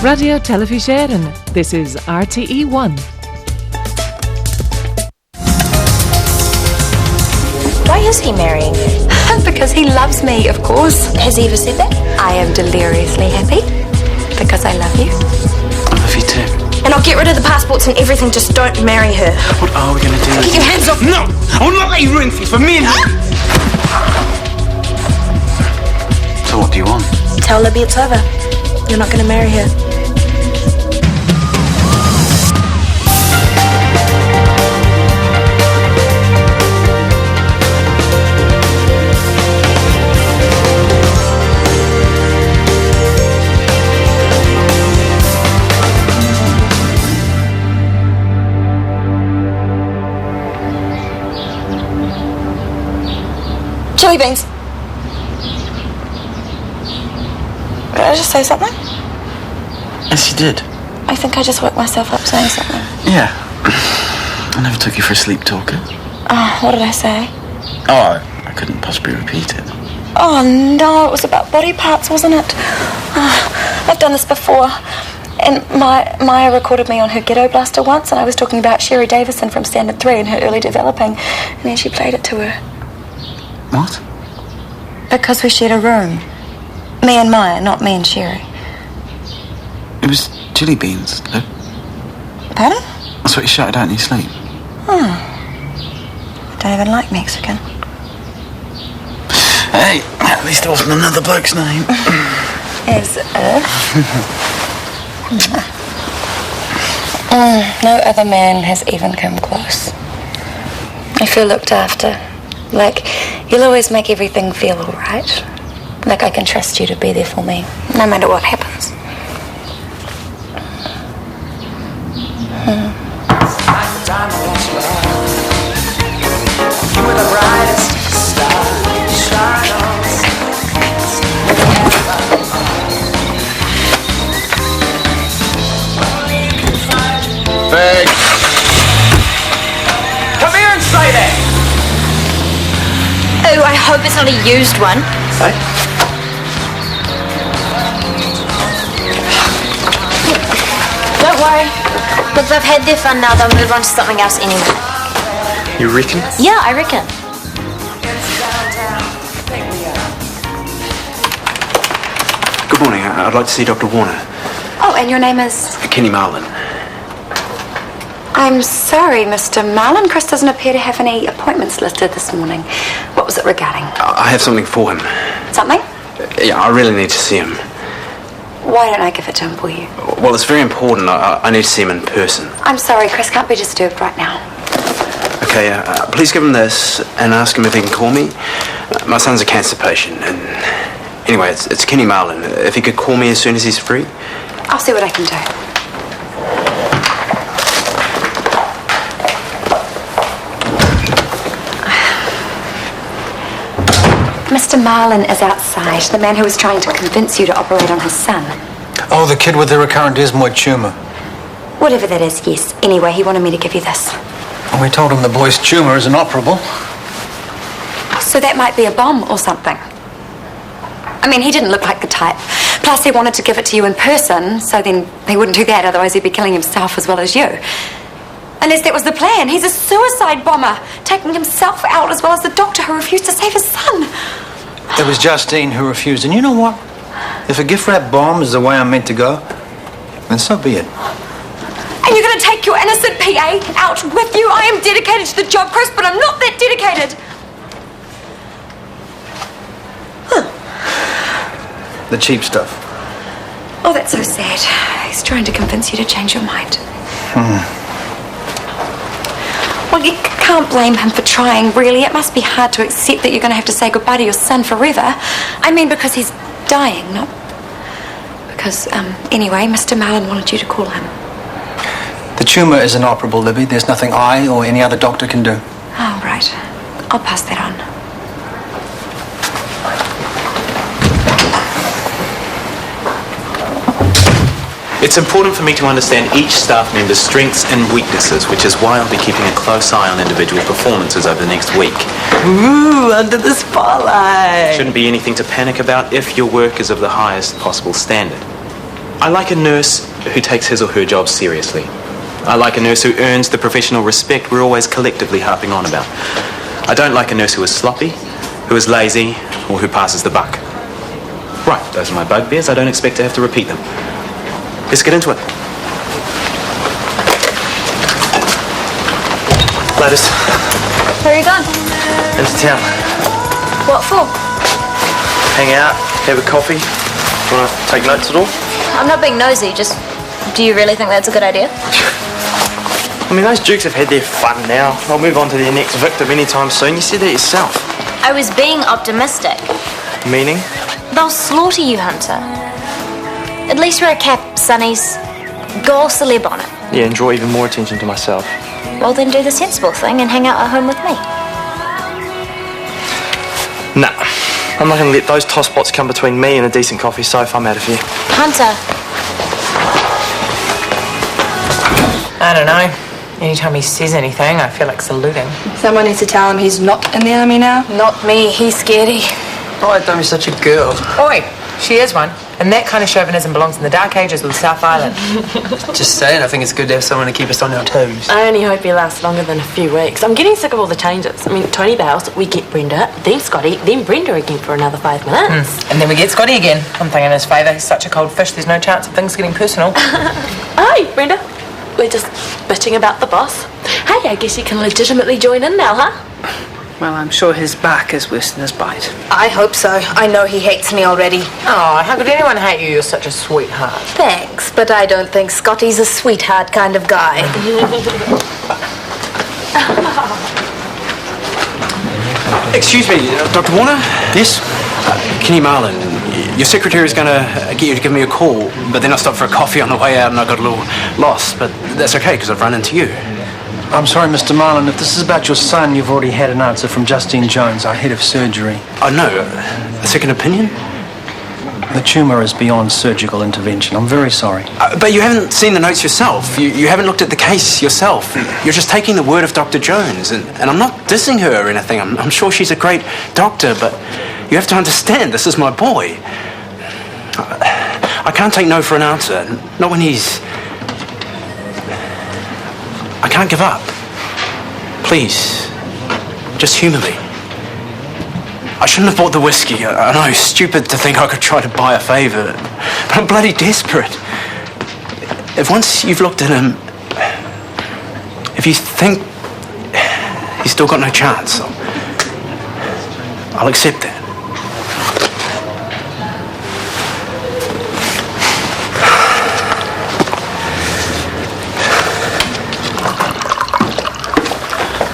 Radio Telefiseren. This is RTE1. Why is he marrying you? Because he loves me, of course. Has he ever said that? I am deliriously happy because I love you. I love you too. And I'll get rid of the passports and everything, just don't marry her. What are we going to do? Get your hands off! No! I will not let you ruin things for me and you! So what do you want? Tell Libby it's over. You're not going to marry her. Chili beans. Did I just say something? Yes, you did. I think I just woke myself up saying something. Yeah. I never took you for a sleep talker. Oh, what did I say? Oh, I couldn't possibly repeat it. Oh, no, it was about body parts, wasn't it? Oh, I've done this before. And Maya recorded me on her ghetto blaster once, and I was talking about Sherry Davison from Standard 3 and her early developing, and then she played it to her. What? Because we shared a room. Me and Maya, not me and Sherry. It was chili beans, Lou. Pardon? That's what you shouted out in your sleep. Oh. I don't even like Mexican. Hey, at least it wasn't another bloke's name. As if. No other man has even come close. I feel looked after. Like, you'll always make everything feel all right. Like I can trust you to be there for me, no matter what happens. You were the brightest star to shine on. Big. Come here and say that. Oh, I hope it's not a used one. Hey? Don't worry. Look, they've had their fun now. They'll move on to something else anyway. You reckon? Yeah, I reckon. Good morning. I'd like to see Dr. Warner. Oh, and your name is? Kenny Marlin. I'm sorry, Mr. Marlin. Chris doesn't appear to have any appointments listed this morning. What was it regarding? I have something for him. Something? Yeah, I really need to see him. Why don't I give it to him for you? Well, it's very important. I need to see him in person. I'm sorry, Chris can't be disturbed right now. Okay, please give him this and ask him if he can call me. My son's a cancer patient, and anyway, it's Kenny Marlin. If he could call me as soon as he's free. I'll see what I can do. Mr. Marlin is outside, the man who was trying to convince you to operate on his son. Oh, the kid with the recurrent desmoid tumour. Whatever that is, yes. Anyway, he wanted me to give you this. Well, we told him the boy's tumour is inoperable. So that might be a bomb or something. I mean, he didn't look like the type. Plus, he wanted to give it to you in person, so then he wouldn't do that, otherwise he'd be killing himself as well as you. Unless that was the plan. He's a suicide bomber, taking himself out as well as the doctor who refused to save his son. It was Justine who refused. And you know what? If a gift-wrapped bomb is the way I'm meant to go, then so be it. And you're going to take your innocent PA out with you? I am dedicated to the job, Chris, but I'm not that dedicated. The cheap stuff. Oh, that's so sad. He's trying to convince you to change your mind. Well, you can't blame him for trying, really. It must be hard to accept that you're going to have to say goodbye to your son forever. I mean, because he's dying, not because, anyway, Mr. Marlin wanted you to call him. The tumour is inoperable, Libby. There's nothing I or any other doctor can do. Oh, right. I'll pass that on. It's important for me to understand each staff member's strengths and weaknesses, which is why I'll be keeping a close eye on individual performances over the next week. Ooh, under the spotlight. Shouldn't be anything to panic about if your work is of the highest possible standard. I like a nurse who takes his or her job seriously. I like a nurse who earns the professional respect we're always collectively harping on about. I don't like a nurse who is sloppy, who is lazy, or who passes the buck. Right, those are my bugbears. I don't expect to have to repeat them. Let's get into it. Gladys, Where are you going? Into town. What for? Hang out, have a coffee. Want to take notes at all? I'm not being nosy, just... Do you really think that's a good idea? I mean, those dukes have had their fun now. They'll move on to their next victim anytime soon. You said that yourself. I was being optimistic. Meaning? They'll slaughter you, Hunter. At least wear a cap, Sonny's. Go all celeb on it. Yeah, and draw even more attention to myself. Well, then do the sensible thing and hang out at home with me. Nah, I'm not going to let those tosspots come between me and a decent coffee sofa. I'm out of here. Hunter. I don't know. Anytime he says anything, I feel like saluting. Someone needs to tell him he's not in the army now. Not me, he's scaredy. Oh, don't be such a girl. Oi, she is one. And that kind of chauvinism belongs in the dark ages of the South Island. Just saying, I think it's good to have someone to keep us on our toes. I only hope he lasts longer than a few weeks. I'm getting sick of all the changes. I mean, Tony bails, we get Brenda, then Scotty, then Brenda again for another 5 minutes. And then we get Scotty again. One thing in his favour, he's such a cold fish, there's no chance of things getting personal. Hi, Brenda. We're just bitching about the boss. Hey, I guess you can legitimately join in now, huh? Well, I'm sure his back is worse than his bite. I hope so. I know he hates me already. Oh, how could anyone hate you? You're such a sweetheart. Thanks, but I don't think Scotty's a sweetheart kind of guy. Excuse me, Dr. Warner? Yes? Kenny Marlin, your secretary is going to get you to give me a call, but then I stopped for a coffee on the way out and I got a little lost, but that's okay because I've run into you. I'm sorry, Mr. Marlin. If this is about your son, you've already had an answer from Justine Jones, our head of surgery. Oh, no. A second opinion? The tumour is beyond surgical intervention. I'm very sorry. But you haven't seen the notes yourself. You haven't looked at the case yourself. You're just taking the word of Dr. Jones. And I'm not dissing her or anything. I'm sure she's a great doctor, but you have to understand, this is my boy. I can't take no for an answer. Not when he's... I can't give up. Please, just humour me. I shouldn't have bought the whiskey. I know, stupid to think I could try to buy a favour, but I'm bloody desperate. If once you've looked at him, if you think he's still got no chance, I'll accept that.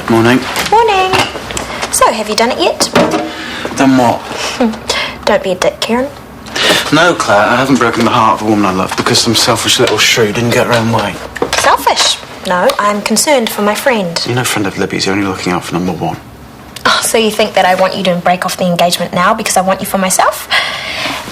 Morning. Morning. So, have you done it yet? Done what? Don't be a dick, Kieran. No, Claire, I haven't broken the heart of a woman I love because some selfish little shrew didn't get her own way. Selfish? No, I'm concerned for my friend. You're no friend of Libby's, you're only looking out for number one. Oh, so you think that I want you to break off the engagement now because I want you for myself?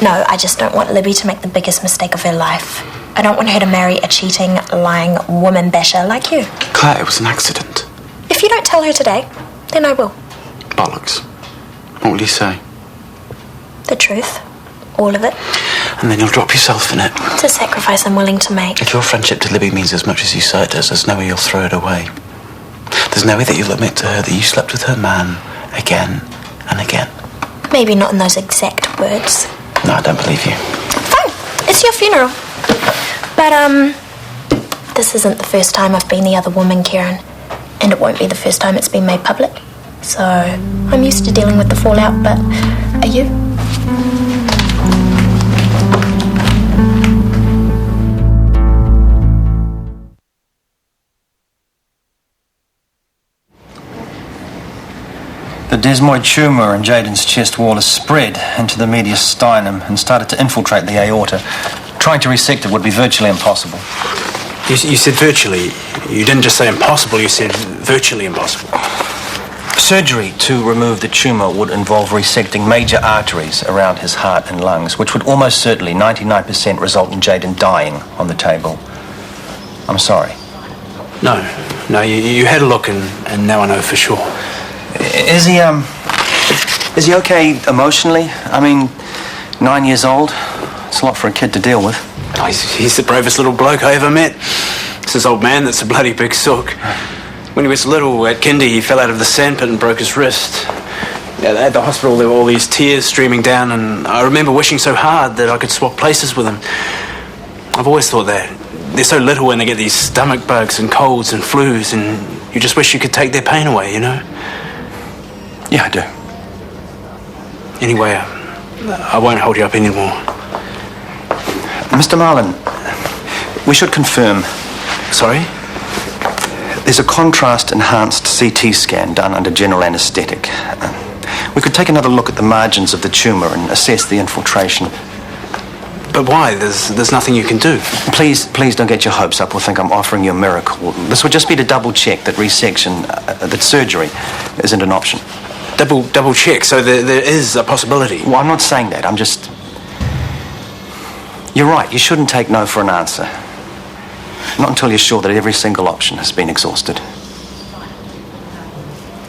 No, I just don't want Libby to make the biggest mistake of her life. I don't want her to marry a cheating, lying woman basher like you. Claire, it was an accident. If you don't tell her today, then I will. Bollocks. What will you say? The truth. All of it. And then you'll drop yourself in it. It's a sacrifice I'm willing to make. If your friendship to Libby means as much as you say it does, there's no way you'll throw it away. There's no way that you'll admit to her that you slept with her man again and again. Maybe not in those exact words. No, I don't believe you. Fine. It's your funeral. But, this isn't the first time I've been the other woman, Kieran. And it won't be the first time it's been made public. So, I'm used to dealing with the fallout, but are you? The desmoid tumour in Jaden's chest wall has spread into the mediastinum and started to infiltrate the aorta. Trying to resect it would be virtually impossible. You said virtually. You didn't just say impossible, you said virtually impossible. Surgery to remove the tumour would involve resecting major arteries around his heart and lungs, which would almost certainly, 99%, result in Jaden dying on the table. I'm sorry. No, you had a look and now I know for sure. Is he okay emotionally? I mean, 9 years old. It's a lot for a kid to deal with. He's the bravest little bloke I ever met. It's this old man that's a bloody big sook. When he was little, at kindy, he fell out of the sandpit and broke his wrist. At the hospital, there were all these tears streaming down, and I remember wishing so hard that I could swap places with him. I've always thought that. They're so little when they get these stomach bugs and colds and flus, and you just wish you could take their pain away, you know? Yeah, I do. Anyway, I won't hold you up anymore. Mr. Marlin, we should confirm. Sorry? There's a contrast-enhanced CT scan done under general anaesthetic. We could take another look at the margins of the tumour and assess the infiltration. But why? There's nothing you can do. Please don't get your hopes up or think I'm offering you a miracle. This would just be to double-check that resection, that surgery isn't an option. Double check, so there is a possibility. Well, I'm not saying that. I'm just... You're right, you shouldn't take no for an answer. Not until you're sure that every single option has been exhausted.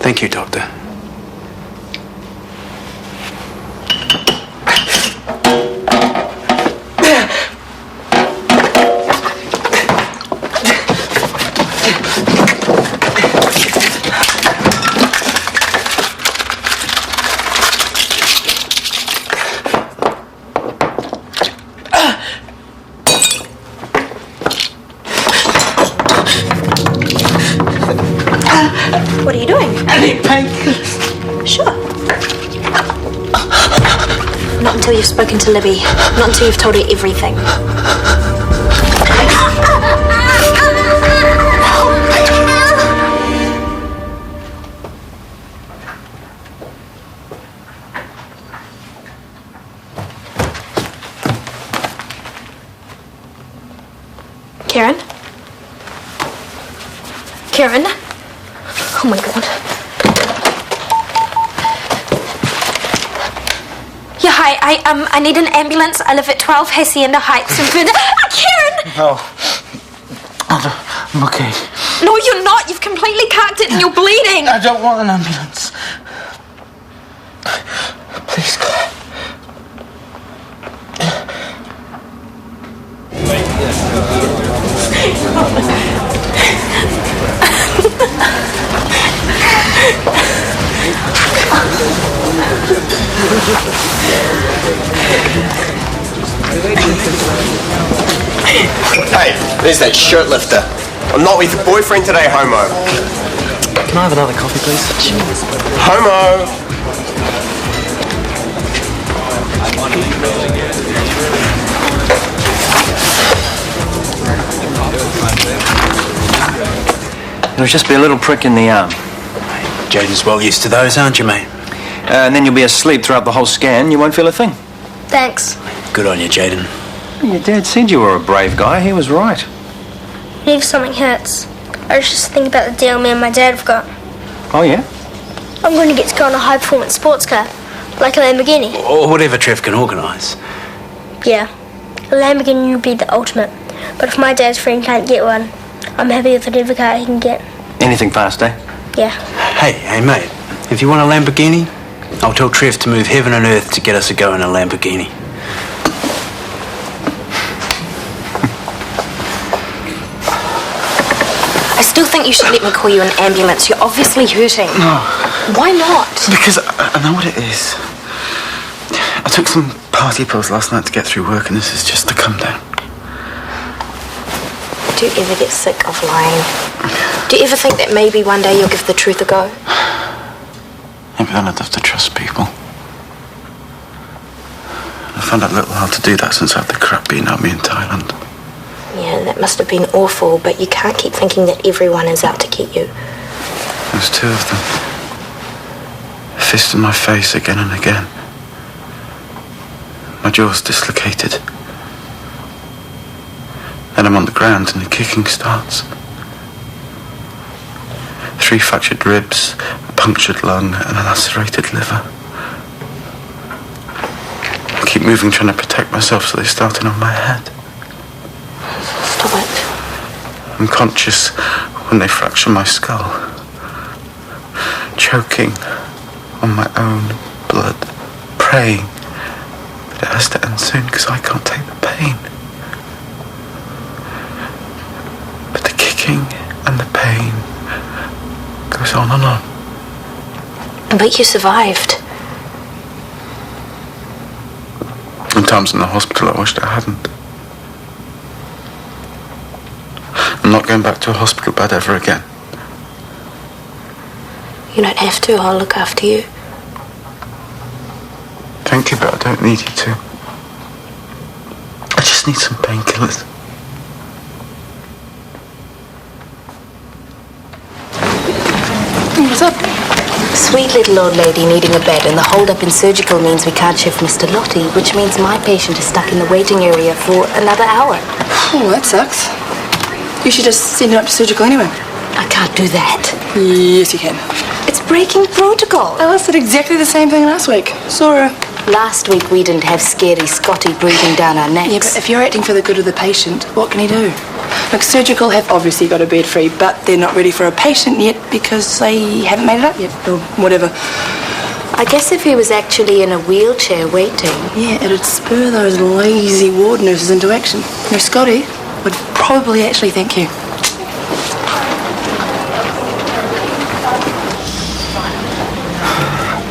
Thank you, Doctor. What are you doing? I need painkillers. Sure. Not until you've spoken to Libby. Not until you've told her everything. Karen? Karen? Oh my God. Yeah, hi. I need an ambulance. I live at 12 Hacienda Heights in Vernon. Karen! I'm okay. No, you're not. You've completely carked it and you're bleeding. I don't want an ambulance. Please, Claire. Hey, there's that shirt lifter. I'm not with your boyfriend today, homo. Can I have another coffee, please? Homo! It'll just be a little prick in the arm. Jaden's well used to those, aren't you, mate? And then you'll be asleep throughout the whole scan. You won't feel a thing. Thanks. Good on you, Jaden. Your dad said you were a brave guy. He was right. If something hurts, I was just thinking about the deal me and my dad have got. Oh, yeah? I'm going to get to go on a high-performance sports car, like a Lamborghini. Or whatever Trev can organise. Yeah, a Lamborghini would be the ultimate. But if my dad's friend can't get one, I'm happy with whatever car he can get. Anything fast, eh? Yeah. Hey, mate. If you want a Lamborghini, I'll tell Trev to move heaven and earth to get us a go in a Lamborghini. I still think you should let me call you an ambulance. You're obviously hurting. No. Why not? Because I know what it is. I took some party pills last night to get through work, and this is just to come down. Do you ever get sick of lying? Do you ever think that maybe one day you'll give the truth a go? Maybe then I'd have to trust people. I found it a little hard to do that since I had the crap beaten out of me in Thailand. Yeah, that must have been awful, but you can't keep thinking that everyone is out to get you. There's two of them. A fist in my face again and again. My jaw's dislocated. Then I'm on the ground and the kicking starts. 3 fractured ribs, a punctured lung, and a lacerated liver. I keep moving, trying to protect myself, so they're starting on my head. Stop it. I'm conscious when they fracture my skull. Choking on my own blood. Praying that it has to end soon, because I can't take the pain. on and on. But you survived. And times in the hospital I wished I hadn't. I'm not going back to a hospital bed ever again. You don't have to. I'll look after you. Thank you, but I don't need you to. I just need some painkillers. What's up? Sweet little old lady needing a bed, and the hold-up in surgical means we can't shift Mr. Lottie, which means my patient is stuck in the waiting area for another hour. Oh, that sucks. You should just send him up to surgical anyway. I can't do that. Yes, you can. It's breaking protocol. I said exactly the same thing last week. Sorry. Last week we didn't have scary Scotty breathing down our necks. Yeah, but if you're acting for the good of the patient, what can he do? Look, surgical have obviously got a bed free, but they're not ready for a patient yet because they haven't made it up yet, or whatever. I guess if he was actually in a wheelchair waiting... Yeah, it'd spur those lazy ward nurses into action. You know, Scotty would probably actually thank you.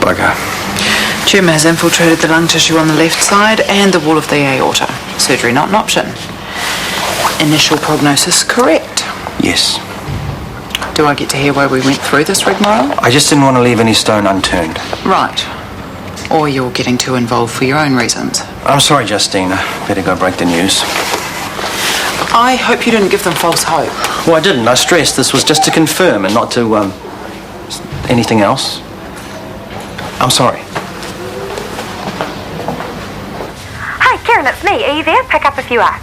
Bugger. Tumour has infiltrated the lung tissue on the left side and the wall of the aorta. Surgery not an option. Initial prognosis correct. Yes. Do I get to hear why we went through this rigmarole? I just didn't want to leave any stone unturned. Right. Or you're getting too involved for your own reasons. I'm sorry, Justine. I better go break the news. I hope you didn't give them false hope. Well, I didn't. I stressed this was just to confirm and not to, anything else. I'm sorry. Hi, Karen, it's me. Are you there? Pick up if you are.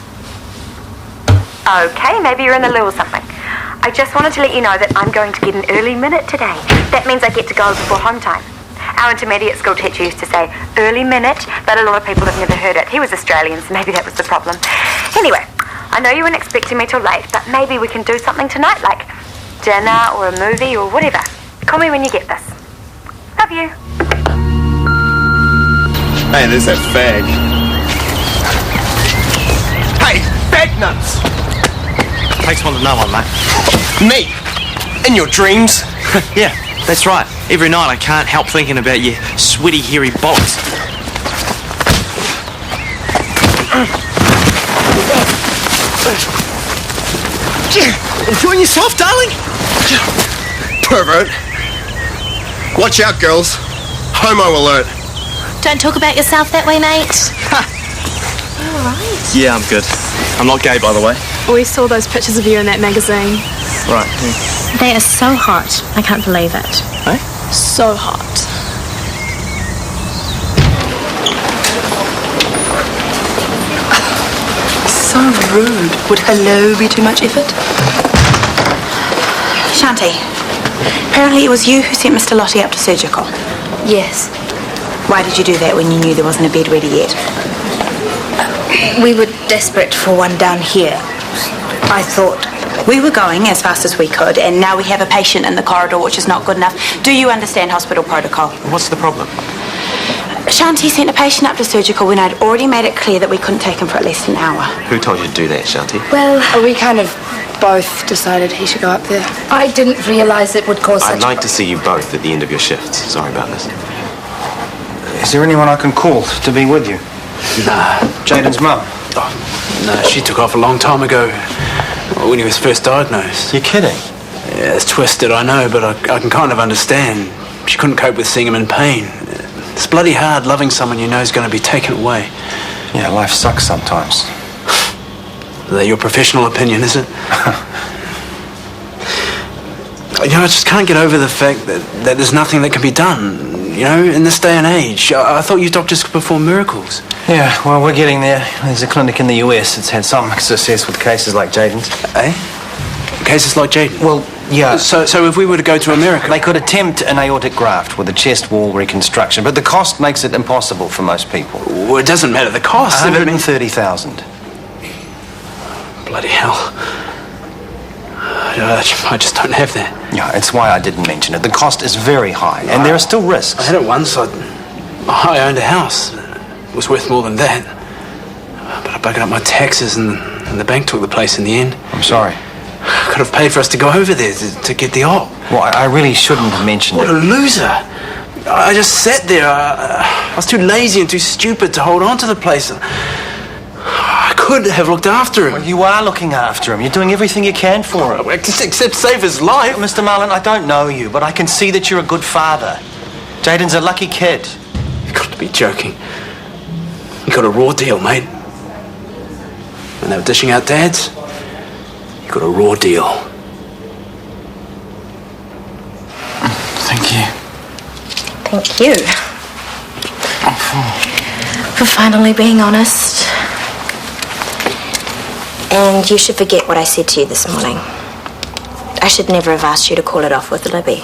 Okay, maybe you're in the loo or something. I just wanted to let you know that I'm going to get an early minute today. That means I get to go before home time. Our intermediate school teacher used to say early minute, but a lot of people have never heard it. He was Australian, so maybe that was the problem. Anyway, I know you weren't expecting me till late, but maybe we can do something tonight, like dinner or a movie or whatever. Call me when you get this. Love you. Hey, there's that fag. Hey, fag nuts! Takes one to know one, mate. Me? In your dreams? Yeah, that's right. Every night I can't help thinking about your sweaty, hairy bollocks. Enjoying yourself, darling? Pervert. Watch out, girls. Homo alert. Don't talk about yourself that way, mate. All right. Yeah, I'm good. I'm not gay, by the way. We saw those pictures of you in that magazine. Right. They are so hot. I can't believe it. Hey? So hot. So rude. Would hello be too much effort? Shanti, apparently it was you who sent Mr. Lottie up to surgical. Yes. Why did you do that when you knew there wasn't a bed ready yet? We were desperate for one down here. I thought we were going as fast as we could, and now we have a patient in the corridor, which is not good enough. Do you understand hospital protocol? What's the problem? Shanti sent a patient up to surgical when I'd already made it clear that we couldn't take him for at least an hour. Who told you to do that, Shanti? Well, we kind of both decided he should go up there. I didn't realise it would cause I'd like to see you both at the end of your shifts. Sorry about this. Is there anyone I can call to be with you? Nah. Jaden's mum? Oh, no, she took off a long time ago when he was first diagnosed. You're kidding? Yeah, it's twisted, I know, but I can kind of understand. She couldn't cope with seeing him in pain. It's bloody hard loving someone you know is going to be taken away. Yeah, life sucks sometimes. Is that your professional opinion, is it? You know, I just can't get over the fact that there's nothing that can be done, you know, in this day and age. I thought you doctors could perform miracles. Yeah, well, we're getting there. There's a clinic in the US that's had some success with cases like Jaden's. Eh? Cases like Jaden? Well, yeah. So if we were to go to America... They could attempt an aortic graft with a chest wall reconstruction, but the cost makes it impossible for most people. Well, it doesn't matter the cost. $130,000. Bloody hell. I just don't have that. Yeah, it's why I didn't mention it. The cost is very high, and there are still risks. I had it once. I owned a house. It was worth more than that. But I buggered up my taxes, and the bank took the place in the end. I'm sorry. Could have paid for us to go over there to get the op. Well, I really shouldn't have mentioned What it. a loser. I just sat there. I was too lazy and too stupid to hold on to the place. I could have looked after him. Well, you are looking after him. You're doing everything you can for him. Except save his life. Mr. Mullen, I don't know you, but I can see that you're a good father. Jaden's a lucky kid. You've got to be joking. You got a raw deal, mate. When they were dishing out dads, you got a raw deal. Thank you. Thank you. For finally being honest. And you should forget what I said to you this morning. I should never have asked you to call it off with Libby.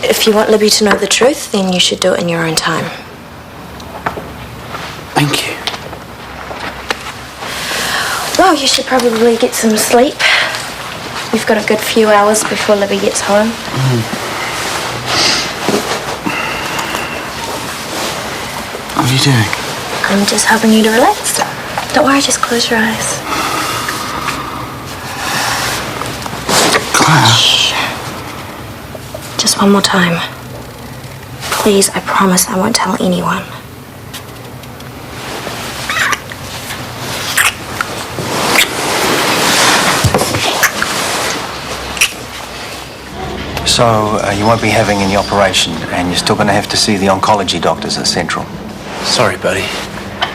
If you want Libby to know the truth, then you should do it in your own time. Thank you. Well, you should probably get some sleep. You've got a good few hours before Libby gets home. What are you doing? I'm just helping you to relax. Don't worry, just close your eyes. Claire. Shh. Just one more time. Please, I promise I won't tell anyone. So, you won't be having any operation, and you're still going to have to see the oncology doctors at Central. Sorry, buddy.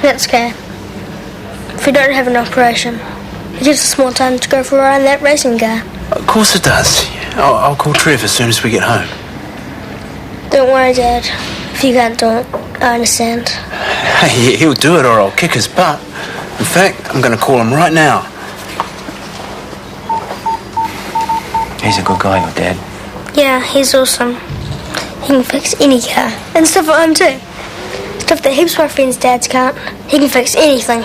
That's okay. If we don't have an operation, it gives us more time to go for a ride in that racing car. Of course it does. I'll call Trev as soon as we get home. Don't worry, Dad. If you can't do it, I understand. Hey, he'll do it or I'll kick his butt. In fact, I'm going to call him right now. He's a good guy, your dad. Yeah, he's awesome. He can fix any car. And stuff at home too. Stuff that heaps of my friends' dads can't. He can fix anything.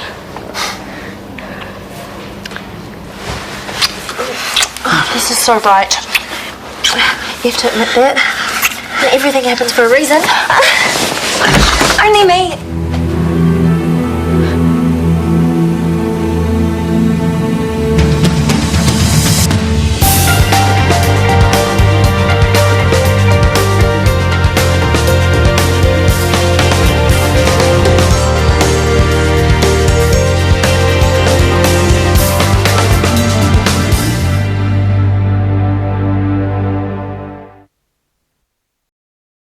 Oh, this is so right. You have to admit that. Everything happens for a reason. Only me.